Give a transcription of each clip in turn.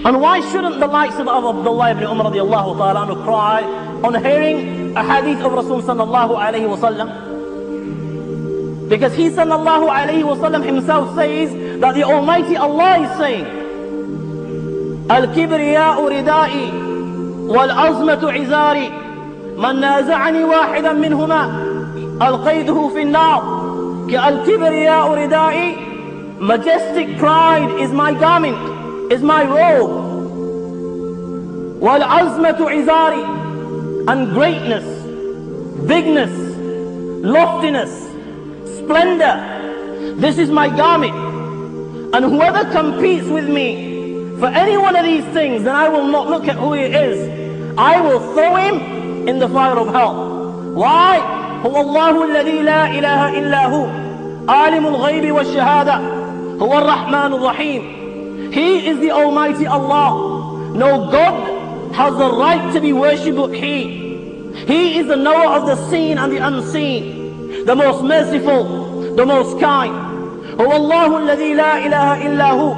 And why shouldn't the likes of Abdullah ibn Umar radiallahu ta'ala anhu cry on hearing a hadith of Rasul sallallahu alayhi wa sallam? Because he sallallahu alayhi wa sallam himself says that the Almighty Allah is saying, Al-kibriya'u ridai wal-azmatu izari man naza'ani wahidan minhuma alqayduhu fi an-nar. Al-kibriya'u ridai, majestic pride is my garment, is my robe. Wal-azmatu izari, and greatness, bigness, loftiness, splendor, this is my garment. And whoever competes with me for any one of these things, then I will not look at who he is. I will throw him in the fire of hell. Why? هو الله الذي لا إله إلا هو عالم الغيب والشهادة هو الرحمن الرحيم. He is the Almighty Allah. No God has the right to be worshipped but He. He is the knower of the seen and the unseen, the most merciful, the most kind. هو الله الذي لا إله إلا هو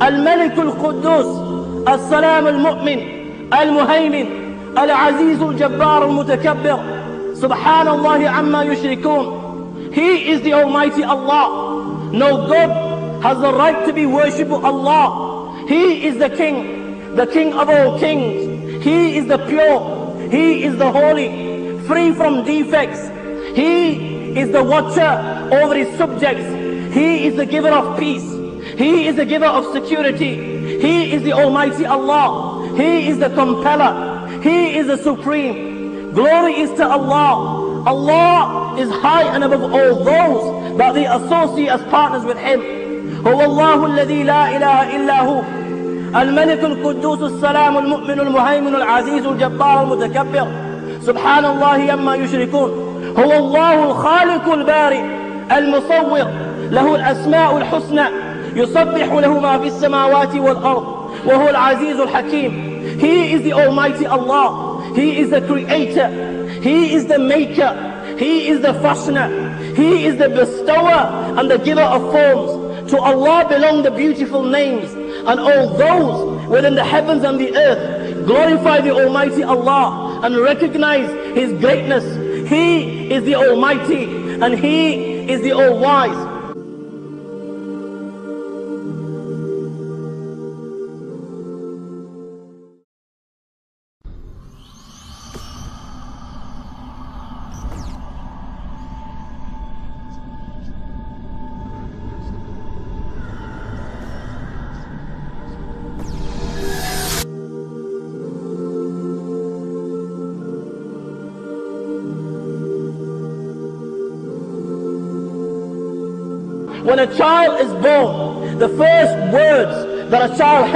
الملك القدوس السلام المؤمن المهيمن العزيز الجبار المتكبر سبحان الله عما يشركون. He is the Almighty Allah. No God has the right to be worshipped but Allah. He is the King of all kings. He is the pure, He is the holy, free from defects. He is the watcher over His subjects. He is the giver of peace. He is the giver of security. He is the Almighty Allah. He is the compeller. He is the supreme. Glory is to Allah. Allah is high and above all those that they associate as partners with Him. هو الله الذي لا إله إلا هو الملك القدوس السلام المؤمن المهيمن العزيز الجبار المتكبر سبحان الله عما يشركون. هو الله الخالق البارئ المصور له الأسماء الحسنى يسبح له ما في السماوات والأرض وهو العزيز الحكيم. He is the Almighty Allah. He is the Creator. He is the Maker. He is the Fashioner. He is the Bestower and the Giver of forms. To Allah belong the beautiful names, and all those within the heavens and the earth glorify the Almighty Allah and recognize His greatness. He is the Almighty and He is the All-Wise. When a child is born, the first words that a child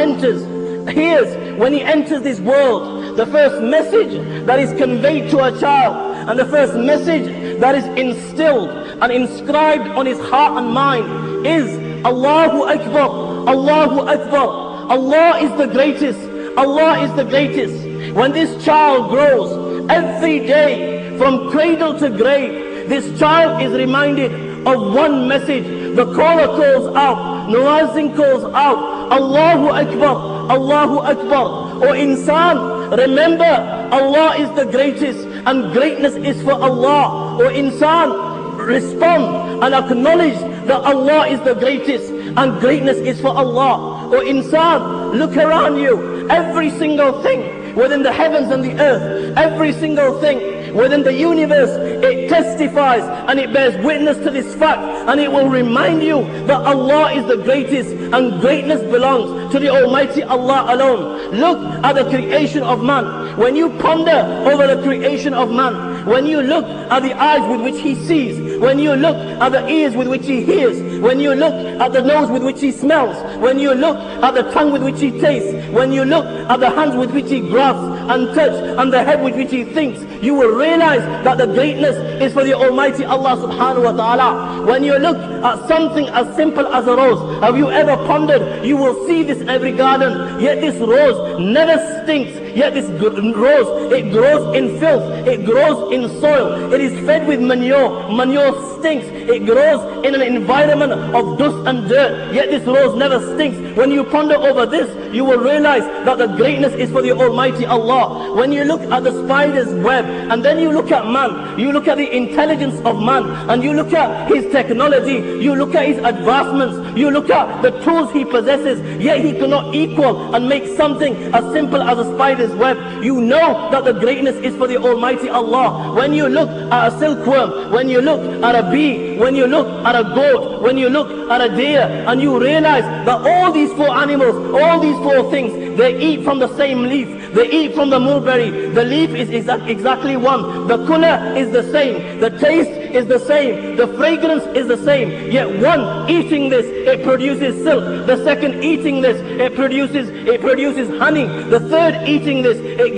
hears when he enters this world, the first message that is conveyed to a child, and the first message that is instilled and inscribed on his heart and mind is Allahu Akbar, Allahu Akbar. Allah is the greatest, Allah is the greatest. When this child grows, every day from cradle to grave, this child is reminded of one message. The caller calls out, Muazzin calls out, Allahu Akbar, Allahu Akbar. O insan, remember Allah is the greatest and greatness is for Allah. O insan, respond and acknowledge that Allah is the greatest and greatness is for Allah. O insan, look around you. Every single thing within the heavens and the earth, every single thing within the universe, it testifies and it bears witness to this fact, and it will remind you that Allah is the greatest and greatness belongs to the Almighty Allah alone. Look at the creation of man. When you ponder over the creation of man, when you look at the eyes with which he sees, when you look at the ears with which he hears, when you look at the nose with which he smells, when you look at the tongue with which he tastes, when you look at the hands with which he grasps and touches, and the head with which he thinks, you will realize that the greatness is for the Almighty Allah subhanahu wa ta'ala. When you look at something as simple as a rose, have you ever pondered? You will see this every garden, yet this rose never stinks, yet this rose, it grows in filth, it grows in soil. It is fed with manure. Manure stinks. It grows in an environment of dust and dirt. Yet this rose never stinks. When you ponder over this, you will realize that the greatness is for the Almighty Allah. When you look at the spider's web, and then you look at man, you look at the intelligence of man, and you look at his technology, you look at his advancements, you look at the tools he possesses, yet he cannot equal and make something as simple as a spider's web. You know that the greatness is for the Almighty Allah. When you look at a silkworm, when you look at a bee, when you look at a goat, when you look at a deer, and you realize that all these four animals, all these four things, they eat from the same leaf, they eat from the mulberry. The leaf is exactly one, the color is the same, the taste is the same, the fragrance is the same. Yet one eating this, it produces silk. The second eating this, it produces honey. The third eating this, it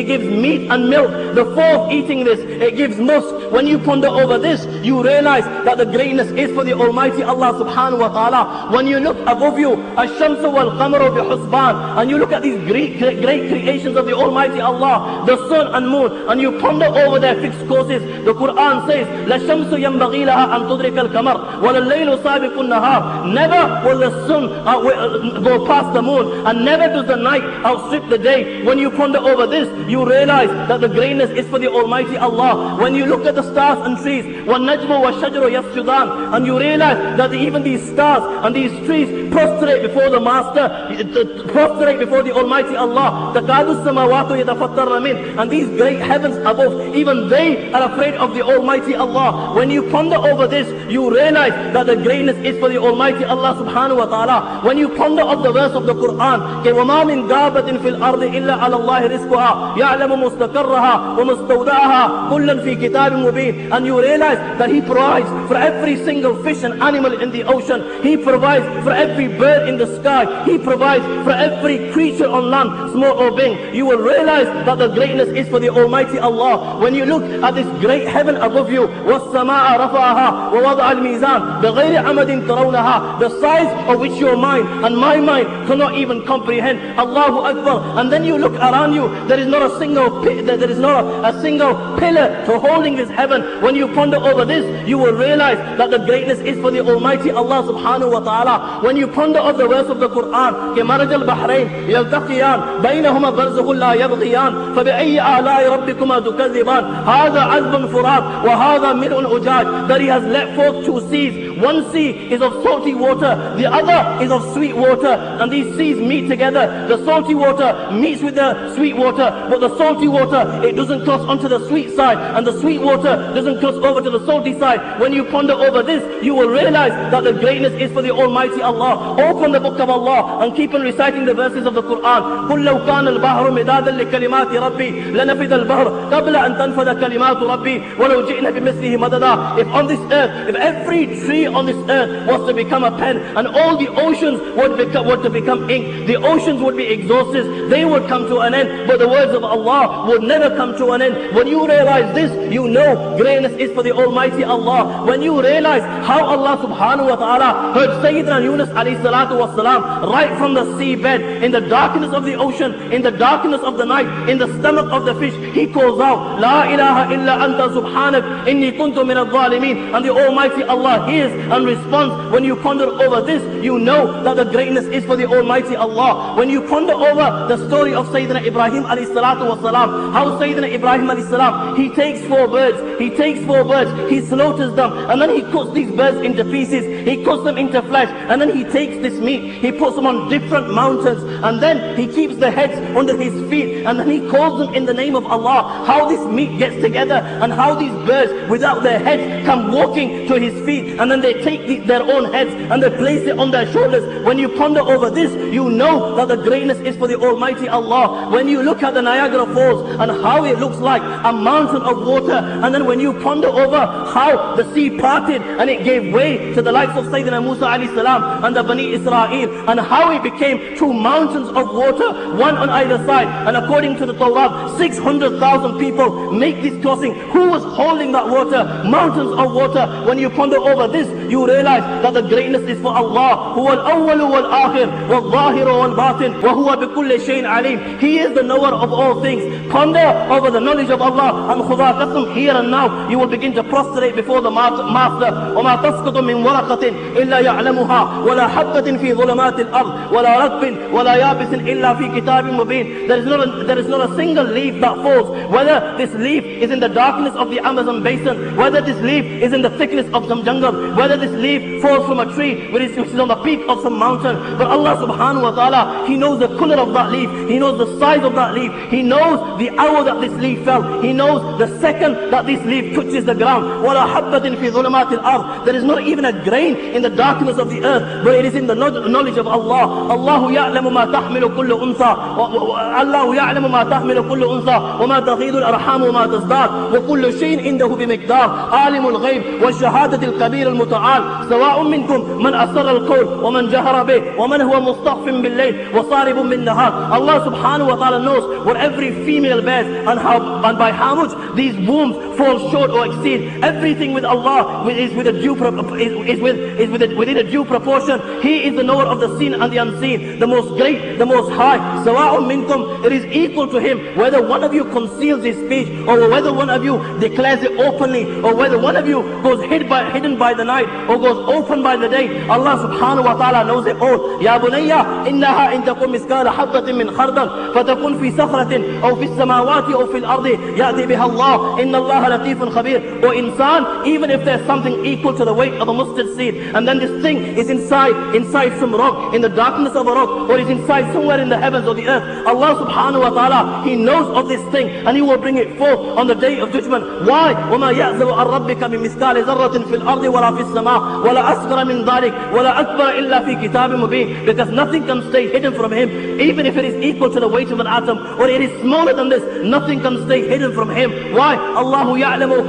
gives meat and milk. The fourth eating this, it gives musk. When you ponder over this, you realize that the greatness is for the Almighty Allah subhanahu wa ta'ala. When you look above you, ash-shamsu wal-qamaru bi-husban, and you look at these great creations of the Almighty Allah, the sun and moon, and you ponder over their fixed courses, the Quran says, La shamsu yanbaghi laha an tudrika al-qamar wa al-laylu sabiqu an-nahar. Never will the sun go past the moon, and never does the night outstrip the day. When you ponder over this, you realize that the greatness is for the Almighty Allah. When you look at the stars and trees, وَالنَّجْمُ وَالشَّجَرُ يَسْجُدَانِ, and you realize that even these stars and these trees prostrate before the Master, prostrate before the Almighty Allah. تَكَادُ السَّمَاوَاتُ يَتَفَطَّرْنَ مِنْهُ, and these great heavens above, even they are afraid of the Almighty Allah. When you ponder over this, you realize that the greatness is for the Almighty Allah subhanahu wa ta'ala. When you ponder of the verse of the Quran, وَمَا مِنْ دَابَةٍ فِي الْأَرْضِ إِلَّا عَلَى اللَّهِ رِزْقُهَا يَعْلَمُ مُسْتَقَرَّهَا وَمُسْتَوْدَعَهَا كُلًّا فِي كِتَابٍ مُبِينٍ, and you realize that He provides for every single fish and animal in the ocean. He provides for every bird in the sky. He provides for every creature on land, small or big. You will realize that the greatness is for the Almighty Allah. When you look at this great heaven above you, وَالسَّمَاءَ رَفَعَهَا وَوَضَعَ الْمِيزَانَ بِغَيْرِ عَمَدٍ تَرَوْنَهَا, the size of which your mind and my mind cannot even comprehend. Allahu Akbar. And then you look around you, there is not a single pillar to holding this heaven. When you ponder over this, you will realize that the greatness is for the Almighty Allah subhanahu wa ta'ala. When you ponder of the verse of the Quran, كَمَرَجَ الْبَحْرَيْنِ يَلْتَقِيَانِ بَيْنَهُمَا بَرْزَخٌ لَا يَبْغِيَانِ فَبِأَيِّ آلَاءِ رَبِّكُمَا تُكَذِّبَانِ هَذَا عَذْبٌ فُرَاتٌ وَهَذَا مِلْءٌ أُجَاجٌ, that He has let forth two seas. One sea is of salty water, the other is of sweet water, and these seas meet together. The salty water meets with the sweet water, but the salty water, it doesn't cross onto the sweet side, and the sweet water doesn't cross over to the salty side. When you ponder over this, you will realize that the greatness is for the Almighty Allah. Open the book of Allah and keep on reciting the verses of the Quran. قُلْ لَوْ كَانَ الْبَحْرُ مِدَادًا لِكَلِمَاتِ رَبِّي لَنَفِدَ الْبَحْرُ قَبْلَ أَن تَنْفَدَ كَلِمَاتُ رَبِّي وَلَوْ جِئْنَا بِمِثْلِهِ مَدَدًا. If on this earth, if every tree on this earth was to become a pen, and all the oceans were to become ink, the oceans would be exhausted, they would come to an end, but the words of Allah would never come to an end. When you realize this, you know greatness is for the Almighty Allah. When you realize how Allah subhanahu wa ta'ala heard Sayyidina Yunus alayhi salatu was salam right from the seabed, in the darkness of the ocean, in the darkness of the night, in the stomach of the fish, he calls out, La ilaha illa anta subhanak inni kuntu min al-zalimin, and the Almighty Allah hears and responds. When you ponder over this, you know that the greatness is for the Almighty Allah. When you ponder over the story of Sayyidina Ibrahim alayhi salatu was salam, how Sayyidina Ibrahim alayhi salam, he takes four birds, he slaughters them, and then he cuts these birds into pieces, he cuts them into flesh, and then he takes this meat, he puts them on different mountains, and then he keeps the heads under his feet, and then he calls them in the name of Allah. How this meat gets together, and how these birds without their heads come walking to his feet, and then they take their own heads and they place it on their shoulders. When you ponder over this, you know that the greatness is for the Almighty Allah. When you look at the Niagara Falls and how it looks like a mountain of water, and then when you ponder over how the sea parted and it gave way to the likes of Sayyidina Musa alayhi salam and the Bani Israel, and how it became two mountains of water, one on either side, and according to the Torah, 600,000 people make this crossing. Who was holding that water? Mountains of water. When you ponder over this, you realize that the greatness is for Allah. Huwa al-awwal wal-akhir, wal-zahir wal-batin, wa huwa bi kulli shay'in alim. He is the knower of all things. Ponder over the knowledge of Allah, and khuda qasam, here and now you will begin to prostrate before the Master. وَمَا تَسْقُطُ مِنْ وَرَقَةٍ إِلَّا يَعْلَمُهَا وَلَا حَبَّةٍ فِي ظُلُمَاتِ الْأَرْضِ وَلَا رَطْبٍ وَلَا يَابِسٍ إِلَّا فِي كِتَابٍ مُبِينٍ. There is not a single leaf that falls, whether this leaf is in the darkness of the Amazon basin, whether this leaf is in the thickness of some jungle, whether this leaf falls from a tree which is on the peak of some mountain. But Allah subhanahu wa ta'ala, He knows the color of that leaf, He knows the size of that leaf, He knows the hour that this leaf fell, He knows the second that this leaf touches the ground. وَلَا حَبَّةٍ فِي ظُلُمَاتِ الْأَرْضِ. There is not even a grain in the darkness of the earth, but it is in the knowledge of Allah. Allahu ya'lamu ma tahmilu kullu unsa, Allahu ya'lamu ma tahmilu kullu unsa, wa ma taghidu al-arham wa ma tazdad, wa kullu shay'in indahu bimiqdar. Alimul ghayb wa shahadati al-kabir al-muta'al, sawa'un minkum man asarra al-qawl wa man jahara bih wa man huwa mustakhfin bil-layl wa saribun bin-nahar. Allah subhanahu wa ta'ala knows what every female bears and by how much these wombs fall short or exceed. Everything with Allah is within a due proportion. He is the knower of the seen and the unseen, the most great, the most high. Sawa'un minkum, it is equal to him whether one of you conceals his speech or whether one of you declares it openly, or whether one of you goes hidden by the night or goes open by the day. Allah subhanahu wa ta'ala knows it all. Ya bunayya innaha in takum miskala habbatin min khardal fatakun fi sakhratin aw fi samawati aw fil ardi ya'ti biha Allah inna Allah latifun khabir. Or insan, even if there's something equal to the weight of a mustard seed, and then this thing is inside some rock, in the darkness of a rock, or is inside somewhere in the heavens or the earth, Allah subhanahu wa ta'ala, He knows of this thing, and He will bring it forth on the day of judgment. Why? وَمَا يَعْزَوْ عَنْ رَبِّكَ مِنْ مِثْقَالِ ذَرَّةٍ فِي الْأَرْضِ وَلَا فِي السَّمَاءِ وَلَا أَصْغَرَ مِنْ ذَلِكَ وَلَا أَكْبَرَ إِلَّا فِي كِتَابٍ مُبِينٍ. Because nothing can stay hidden from Him, even if it is equal to the weight of an atom, or it is smaller than this, nothing can stay hidden from Him. Why? Allahu ya'lamu,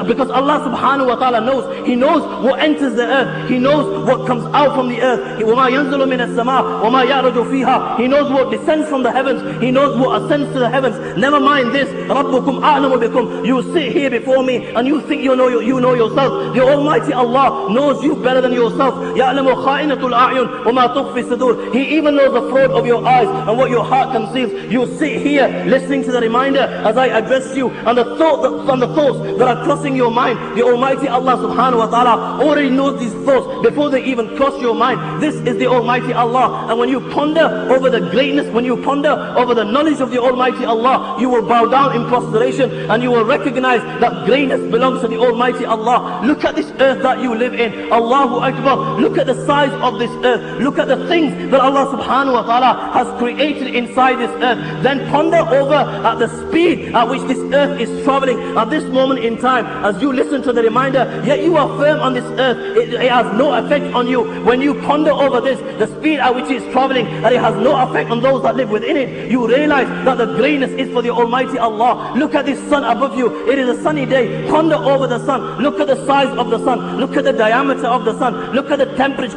because Allah subhanahu wa ta'ala knows. He knows what enters the earth, He knows what comes out from the earth. وَمَا يَنزُلُ مِنَ السَّمَاءِ وَمَا يَعْرُجُ فِيهَا. He knows what descends from the heavens, He knows what ascends to the heavens. Never mind this, رَبُّكُمْ أَعْلَمُ بِكُمْ. You sit here before me and you think you know yourself. The Almighty Allah knows you better than yourself. يَعْلَمُ خَائِنَةُ الْأَعْيُنِ وَمَا تُخْفِي الصُّدُورِ. He even knows the fraud of your eyes and what your heart conceals. You sit here listening to the reminder as I address you, and the thoughts that are crossing your mind. The Almighty Allah subhanahu wa ta'ala already knows these thoughts before they even cross your mind. This is the Almighty Allah. And when you ponder over the greatness, when you ponder over the knowledge of the Almighty Allah, you will bow down in prostration and you will recognize that greatness belongs to the Almighty Allah. Look at this earth that you live in. Allahu Akbar. Look at the size of this earth. Look at the things that Allah subhanahu wa ta'ala has created inside this earth. Then ponder over at the speed at which this earth is traveling at this moment in time. As you listen to the reminder, yet you are firm on this earth, it has no effect on you. When you ponder over this, the speed at which it is traveling, and it has no effect on those that live within it, you realize that the greatness is for the Almighty Allah. Look at this sun above you. It is a sunny day. Ponder over the sun. Look at the size of the sun. Look at the diameter of the sun. Look at the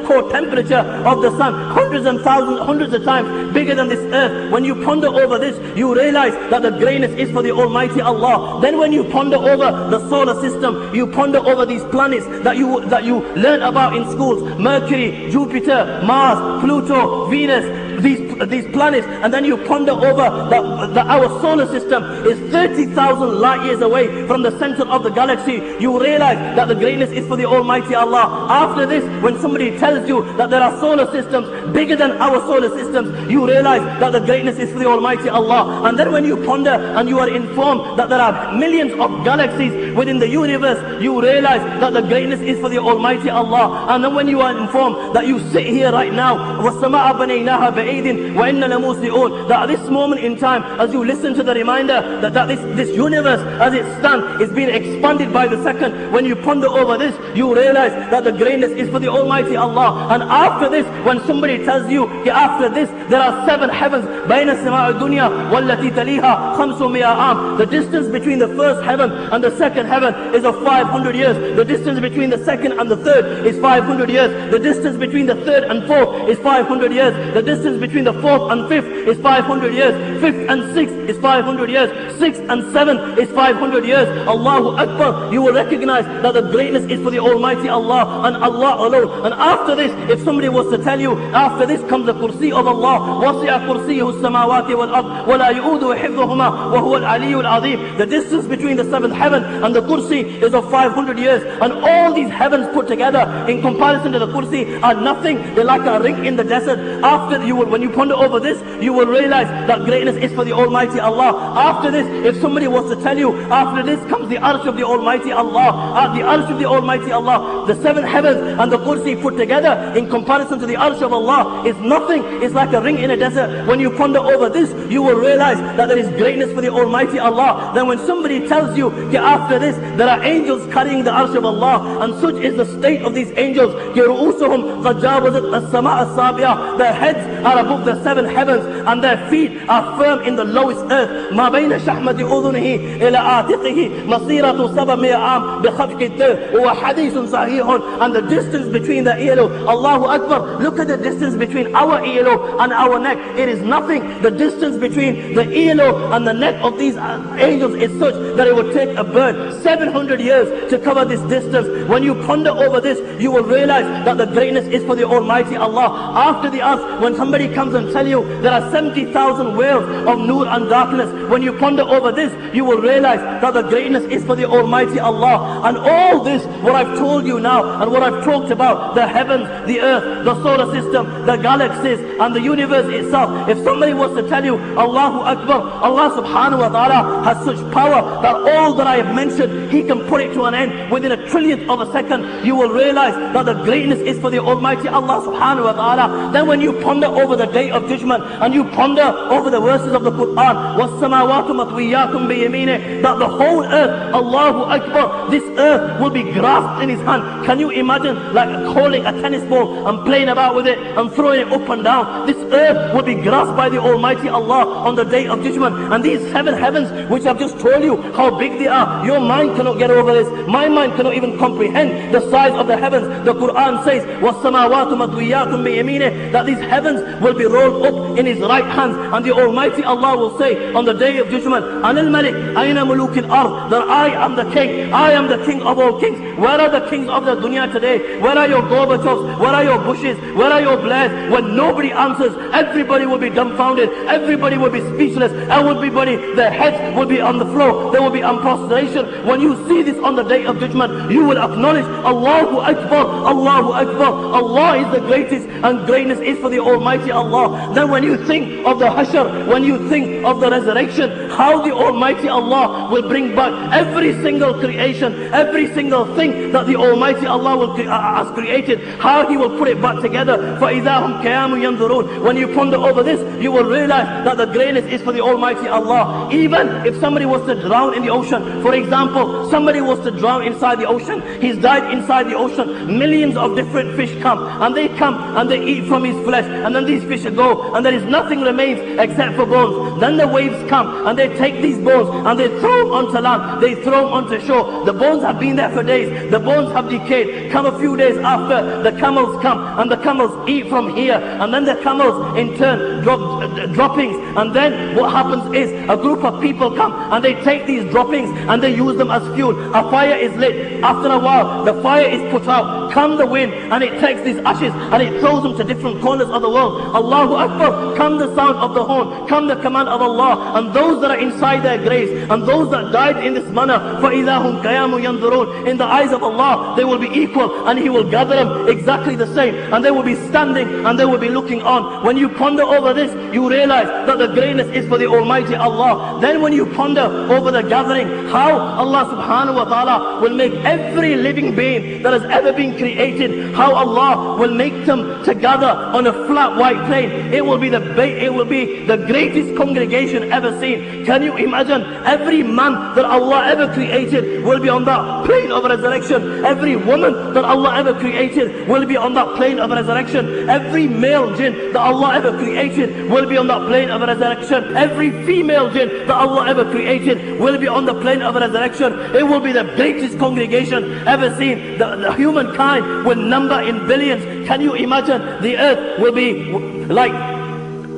core temperature of the sun. Hundreds and thousands, hundreds of times bigger than this earth. When you ponder over this, you realize that the greatness is for the Almighty Allah. Then when you ponder over the solar system, you ponder over these planets that you learn about in schools: Mercury, Jupiter, Mars, Pluto, Venus, these planets, and then you ponder over that our solar system is 30,000 light years away from the center of the galaxy. You realize that the greatness is for the Almighty Allah. After this, when somebody tells you that there are solar systems bigger than our solar systems, you realize that the greatness is for the Almighty Allah. And then when you ponder and you are informed that there are millions of galaxies within the universe, you realize that the greatness is for the Almighty Allah. And then when you are informed that you sit here right now, وَالسَّمَاءَ بَنَيْنَاهَا بَعِيدٍ وَإِنَّ لَمُوسِئُونَ, that at this moment in time, as you listen to the reminder that this universe as it stands is being expanded by the second, when you ponder over this, you realize that the greatness is for the Almighty Allah. And after this, when somebody tells you, after this, there are 7 heavens, بَيْنَ السَّمَاءِ الدُّنْيَا وَالَّتِي تَلِيهَا 500 عام. The distance between the first heaven and the second heaven is of 500 years. The distance between the second and the third is 500 years. The distance between the third and fourth is 500 years. The distance distance between the fourth and fifth is 500 years. Fifth and sixth is 500 years. Sixth and seventh is 500 years. Allahu Akbar. You will recognize that the greatness is for the Almighty Allah and Allah alone. And after this, if somebody was to tell you, after this comes the kursi of Allah. وَسِعَ كُرْسِيهُ السَّمَاوَاتِ وَالْأَرْضِ وَلَا يُؤُودُهُ حِفْظُهُمَا وَهُوَ الْعَلِيُّ الْعَظِيمُ. The distance between the seventh heaven and the kursi is of 500 years. And all these heavens put together in comparison to the kursi are nothing. They're like a ring in the desert. After when you ponder over this, you will realize that greatness is for the Almighty Allah. After this, if somebody was to tell you, after this comes the arsh of the Almighty Allah. The arsh of the Almighty Allah, the seven heavens and the kursi put together in comparison to the arsh of Allah is nothing. It's like a ring in a desert. When you ponder over this, you will realize that there is greatness for the Almighty Allah. Then when somebody tells you, after this, there are angels carrying the arsh of Allah, and such is the state of these angels. Their heads are above the seven heavens, and their feet are firm in the lowest earth. ما بين شحمة أذنه إلى عاتقه مسيرة 700 عام بخفق الدر وهو حديث صحيح. And the distance between the earlobe, Allahu Akbar, look at the distance between our earlobe and our neck. It is nothing. The distance between the earlobe and the neck of these angels is such that it would take a bird 700 years to cover this distance. When you ponder over this, you will realize that the greatness is for the Almighty Allah. After the earth, when somebody comes and tell you there are 70,000 wells of nur and darkness, when you ponder over this, you will realize that the greatness is for the Almighty Allah. And all this, what I've told you now, and what I've talked about, the heavens, the earth, the solar system, the galaxies, and the universe itself, if somebody was to tell you, Allahu Akbar, Allah subhanahu wa ta'ala has such power that all that I have mentioned, He can put it to an end within a trillionth of a second, you will realize that the greatness is for the Almighty Allah subhanahu wa ta'ala. Then when you ponder over the day of judgment, and you ponder over the verses of the Quran, وَالسَّمَاوَاتُ مَطْوِيَّاتٌ بِيَمِينِهِ, that the whole earth, Allahu Akbar, this earth will be grasped in His hand. Can you imagine like holding a tennis ball and playing about with it and throwing it up and down? This earth will be grasped by the Almighty Allah on the day of judgment. And these seven heavens, which I've just told you how big they are, your mind cannot get over this. My mind cannot even comprehend the size of the heavens. The Quran says, وَالسَّمَاوَاتُ مَطْوِيَّاتٌ بِيَمِينِهِ, that these heavens will be rolled up in His right hand. And the Almighty Allah will say on the day of judgment, أَنَا الْمَلِكُ أَيْنَ مُلُوكِ الْأَرْضِ, that I am the king. I am the king of all kings. Where are the kings of the dunya today? Where are your Gorbachevs? Where are your Bushes? Where are your Blairs? When nobody answers, everybody will be dumbfounded. Everybody will be speechless. Everybody, their heads will be on the floor. There will be prostration. When you see this on the day of judgment, you will acknowledge, Allahu Akbar, Allahu Akbar. Allah is the greatest, and greatness is for the Almighty Allah. Then when you think of the Hashr, when you think of the resurrection, how the Almighty Allah will bring back every single creation, every single thing that the Almighty Allah has created, how He will put it back together. فَإِذَا هُمْ قِيَامٌ يَنْظُرُونَ. When you ponder over this, you will realize that the greatness is for the Almighty Allah. Even if somebody was to drown in the ocean, for example, somebody was to drown inside the ocean, he's died inside the ocean, millions of different fish come and they eat from his flesh, and then these fish go, and there is nothing remains except for bones. Then the waves come and they take these bones and they throw them onto land, they throw them onto shore. The bones have been there for days, the bones have decayed. Come a few days after, the camels come and the camels eat from here, and then the camels in turn drop droppings, and then what happens is a group of people come and they take these droppings and they use them as fuel. A fire is lit. After a while, the fire is put out. Come the wind and it takes these ashes and it throws them to different corners of the world. Allahu Akbar. Come the sound of the horn, come the command of Allah, and those that are inside their graves and those that died in this manner, فَإِذَا هُمْ قِيَامٌ يَنْظُرُونَ, in the eyes of Allah they will be equal, and He will gather them exactly the same, and they will be standing and they will be looking on. When you ponder over this, you realize that the greatness is for the Almighty Allah. Then when you ponder over the gathering, how Allah subhanahu wa ta'ala will make every living being that has ever been created, how Allah will make them to gather on a flat white plain. It will be the greatest congregation ever seen. Can you imagine? Every man that Allah ever created will be on that plane of resurrection. Every woman that Allah ever created will be on that plane of resurrection. Every male jinn that Allah ever created will be on that plane of resurrection. Every female jinn that Allah ever created will be on the plane of resurrection. It will be the greatest congregation ever seen. The humankind will number in billions. Can you imagine? The earth will be like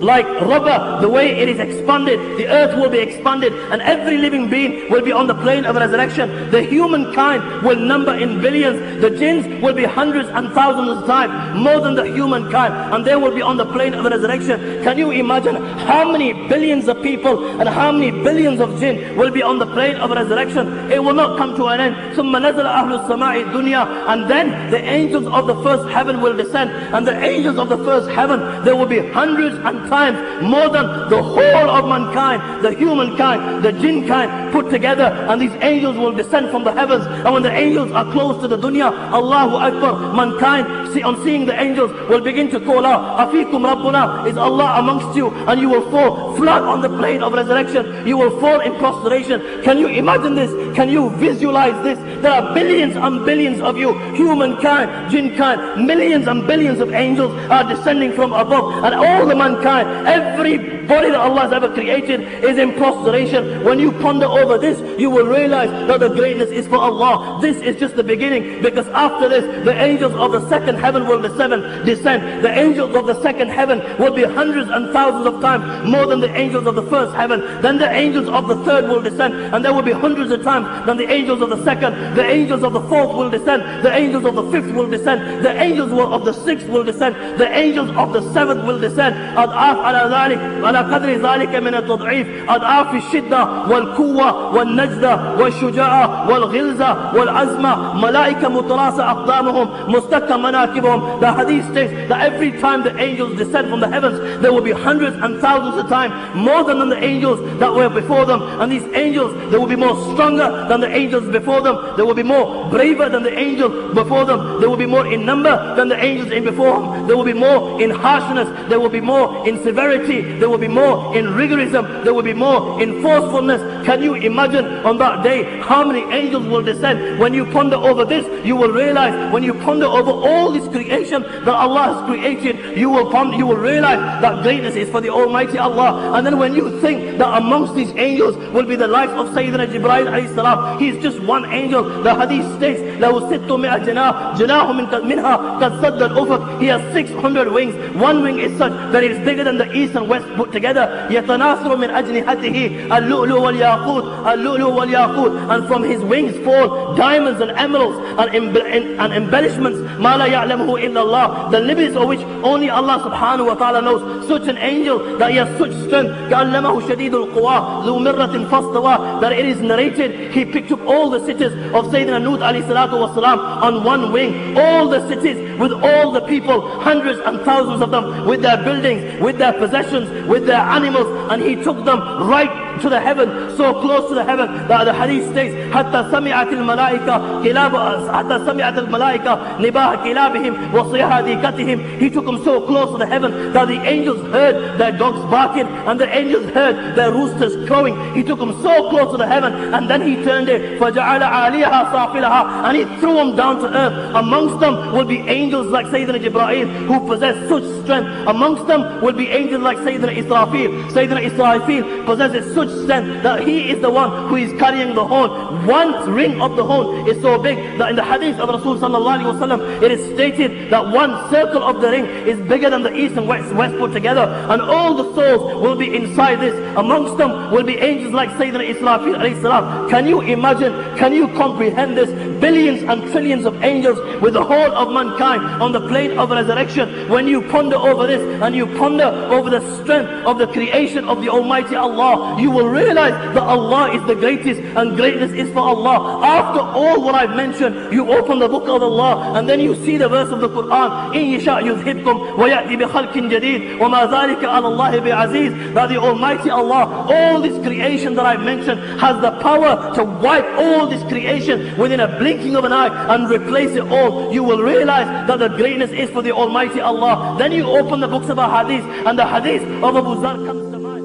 like rubber, the way it is expanded, the earth will be expanded, and every living being will be on the plane of resurrection. The humankind will number in billions, the jinns will be hundreds and thousands of times more than the humankind, and they will be on the plane of resurrection. Can you imagine how many billions of people and how many billions of jinn will be on the plane of resurrection? It will not come to an end. ثُمَّ نَزَلَ أَهْلُ السَّمَاءِ الدُّنْيَا, and then the angels of the first heaven will descend, and the angels of the first heaven, there will be hundreds and times more than the whole of mankind, the humankind, the jinn kind put together, and these angels will descend from the heavens. And when the angels are close to the dunya, Allahu Akbar, mankind on seeing the angels will begin to call out, Afikum Rabbuna, is Allah amongst you? And you will fall flat on the plane of resurrection. You will fall in prostration. Can you imagine this? Can you visualize this? There are billions and billions of you, humankind, jinn kind, millions and billions of angels are descending from above, and all the mankind, everybody that Allah has ever created is in prostration. When you ponder over this, you will realize that the greatness is for Allah. This is just the beginning, because after this, the angels of the second heaven will descend. The angels of the second heaven will be hundreds and thousands of times more than the angels of the first heaven. Then the angels of the third will descend, and there will be hundreds of times than the angels of the second. The angels of the fourth will descend. The angels of the fifth will descend. The angels of the sixth will descend. The angels of the seventh will descend. أضعاف على ذلك على قدر ذلك من التضعيف، أضعاف الشدة والقوة والنجدة والشجاعة والغلظة والعزمة، ملائكة متراصة أقدامهم مستكة مناكبهم. The hadith states that every time the angels descend from the heavens, there will be hundreds and thousands of times more than the angels that were before them. And these angels, they will be more stronger than the angels before them. They will be more braver than the angels before them. They will be more in number than the angels in before them. They will be more in harshness. They will be more in severity. They will be more in rigorism. They will be more in forcefulness. Can you imagine on that day how many angels will descend? When you ponder over this, you will realize, when you ponder over all this creation that Allah has created, you will realize that greatness is for the Almighty Allah. And then when you think that amongst these angels will be the life of Sayyidina Jibreel alayhi salam, he is just one angel. The hadith states, لَهُ سِتُّمِئَ جَنَاهٌ جَنَاهُ مِنْهَا قَدْ سَدَّ الْأُفُقِ. He has 600 wings. One wing is such that it is bigger than the east and west put together. يَتَنَاثَرُ مِنْ أَجْنِحَتِهِ اللُّؤْلُؤُ وَالْيَاقُوتُ اللُّؤْلُؤُ وَالْيَاقُوتُ. And from his wings fall diamonds and emeralds and embellishments, مَا لَا يَعْلَمُهُ إِلَّا اللَّهُ, the limits of which only Allah subhanahu wa ta'ala knows. Such an angel that he has such strength, كَأَلَّمَهُ شَدِيدُ الْقُوَى ذُو مِرَّةٍ فَاسْتَوَى, that it is narrated he picked up all the cities of Sayyidina Nuh alayhi salatu wasalam on one wing. All the cities with all the people, hundreds and thousands of them, with their buildings, with their possessions, with their animals, and he took them right to the heaven, so close to the heaven that the hadith states, حتى سمعت الملائكة كلاب حتى سمعت الملائكة نباح كلابهم وصيحة ديكتهم. He took them so close to the heaven that the angels heard their dogs barking and the angels heard their roosters crowing. He took them so close to the heaven, and then he turned it, فجعل عاليها سافلها, and he threw them down to earth. Amongst them will be angels like Sayyidina Jibreel, who possess such strength. Amongst them will be angels like Sayyidina Israfil. Sayyidina Israfil possesses such strength that he is the one who is carrying the horn. One ring of the horn is so big that in the hadith of Rasul sallallahu alaihi wasallam, it is stated that one circle of the ring is bigger than the east and west put together, and all the souls will be inside this. Amongst them will be angels like Sayyidina Israfil alayhi salam. Can you imagine, can you comprehend this? Billions and trillions of angels with the whole of mankind on the plane of resurrection. When you ponder over this and you ponder over the strength of the creation of the Almighty Allah, you will realize that Allah is the greatest and greatness is for Allah. After all what I've mentioned, you open the book of Allah and then you see the verse of the Quran, إِن يَشَأْ يُذْهِبْكُمْ وَيَأْتِ بِخَلْقٍ جَدِيدٍ وَمَا ذَلِكَ عَلَى اللَّهِ بِعَزِيزٍ. That the Almighty Allah, all this creation that I've mentioned, has the power to wipe all this creation within a blinking of an eye and replace it all. You will realize that the greatness is for the Almighty Allah. Then you open the books of Hadith, and the Hadith of Abu Zar comes to mind.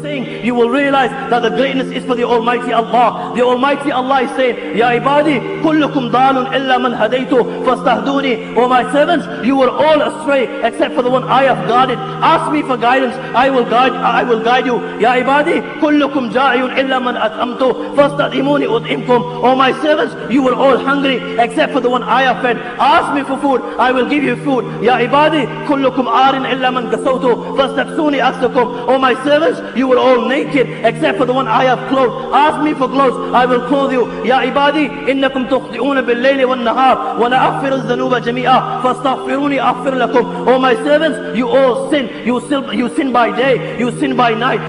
saying, you will realize that the greatness is for the Almighty Allah. The Almighty Allah is saying, Ya ibadi, kullukum dalun illa man hadaytu fastahduni. O my servants, you were all astray except for the one I have guided. Ask me for guidance, I will guide you. Ya ibadi, kullukum ja'iyun illa man at'amtu fastadimuni ud'imkum. O my servants, you were all hungry except for the one I have fed. Ask me for food, I will give you food. Ya ibadi, kullukum arin illa man kasawtu fastaksuni aksakum. O my servants, you were all naked except for the one I have clothed. Ask me for clothes, I will clothe you. Ya ibadi, innakum tukhti'una bil layli wan nahar wa la aghfiru dhunuba jami'a fastaghfiruni aghfir lakum. O my servants, you all sin. You sin by day, you sin by night.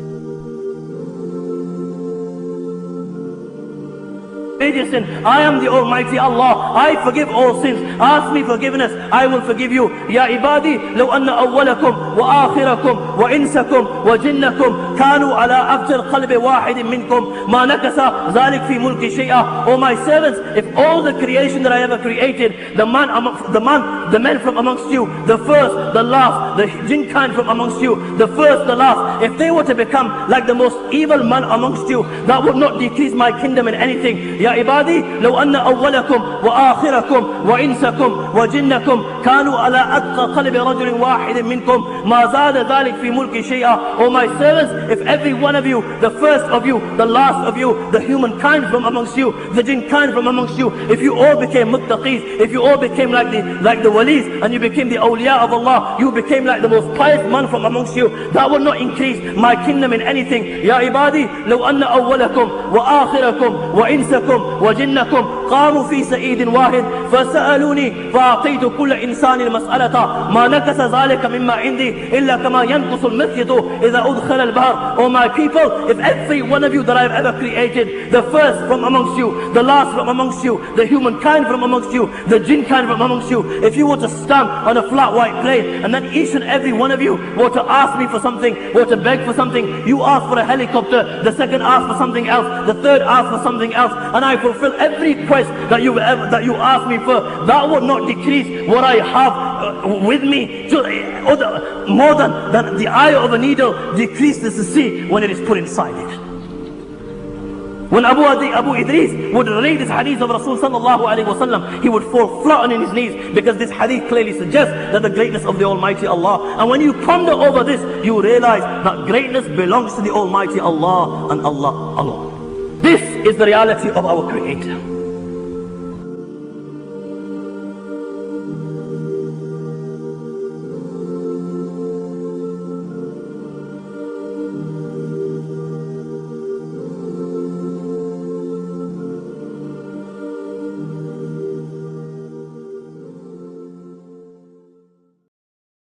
Sin. I am the Almighty Allah. I forgive all sins. Ask me forgiveness, I will forgive you. Ya ibadi, law anna awwalakum wa akhirakum wa insakum wa jinnakum kanu ala afjar qalbi wahidin minkum ma nakasa dhalik fi mulki shay'a. O my servants, if all the creation that I ever created, the men from amongst you, the first, the last, the jinn kind from amongst you, the first, the last, if they were to become like the most evil man amongst you, that would not decrease my kingdom in anything. Ya ibadi, law anna awwalakum wa akhirakum wa insakum wa jinnakum kanu ala atqa qalbi rajulin wahidin minkum ma zada dhalik fi mulki shay'a. O my servants, if every one of you, the first of you, the last of you, the humankind from amongst you, the jinn kind from amongst you, if you all became muttaqis, if you all became like the walis, and you became the awliya of Allah, you became like the most pious man from amongst you, that would not increase my kingdom in anything. Ya ibadi, law anna awwalakum wa akhirakum wa insakum وجنكم قاموا في سعيد واحد فسألوني فأعطيت كل إنسان مسألة ما نكس ذلك مما عندي إلا كما ينقص المخيط إذا أدخل البحر. O my people, if every one of you that I have ever created, the first from amongst you, the last from amongst you, the humankind from amongst you, the jinn kind from amongst you, if you were to stand on a flat white plane and then each and every one of you were to ask me for something, were to beg for something, you ask for a helicopter, the second ask for something else, the third ask for something else, and I fulfill every request that you ask me for, that would not decrease what I have with me more than the eye of a needle decreases the sea when it is put inside it. When Abu Idris would read this hadith of Rasul sallallahu alayhi wa sallam, he would fall flat on his knees, because this hadith clearly suggests that the greatness of the Almighty Allah. And when you ponder over this, you realize that greatness belongs to the Almighty Allah and Allah alone. This is the reality of our Creator.